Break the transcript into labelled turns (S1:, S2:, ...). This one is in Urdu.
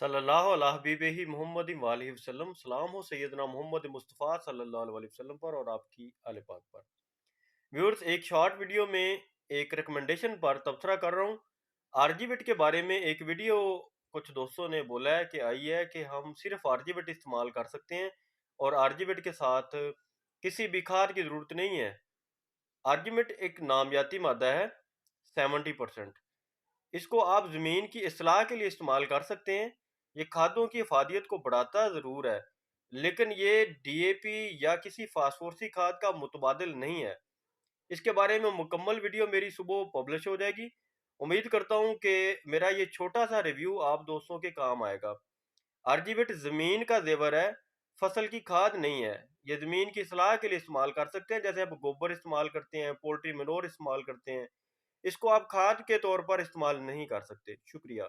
S1: صلی اللہ علیہ حبیبہ محمد وآلہ وسلم۔ سلام ہو سیدنا محمد مصطفیٰ صلی اللہ علیہ وسلم پر اور آپ کی آل پاک پر۔ ویورز، ایک شارٹ ویڈیو میں ایک ریکمنڈیشن پر تبصرہ کر رہا ہوں۔ آر جی بٹ کے بارے میں ایک ویڈیو کچھ دوستوں نے بولا ہے کہ آئی ہے کہ ہم صرف آر جی بٹ استعمال کر سکتے ہیں اور آر جی بٹ کے ساتھ کسی بھی کھاد کی ضرورت نہیں ہے۔ آر جی بٹ ایک نامیاتی مادہ ہے 70%۔ اس کو آپ زمین کی اصلاح کے لیے استعمال کر سکتے ہیں۔ یہ کھادوں کی افادیت کو بڑھاتا ضرور ہے، لیکن یہ ڈی اے پی یا کسی فاسفورسی کھاد کا متبادل نہیں ہے۔ اس کے بارے میں مکمل ویڈیو میری صبح پبلش ہو جائے گی۔ امید کرتا ہوں کہ میرا یہ چھوٹا سا ریویو آپ دوستوں کے کام آئے گا۔ آر جی بٹ زمین کا زیور ہے، فصل کی کھاد نہیں ہے۔ یہ زمین کی اصلاح کے لیے استعمال کر سکتے ہیں، جیسے آپ گوبر استعمال کرتے ہیں، پولٹری مینور استعمال کرتے ہیں۔ اس کو آپ کھاد کے طور پر استعمال نہیں کر سکتے۔ شکریہ۔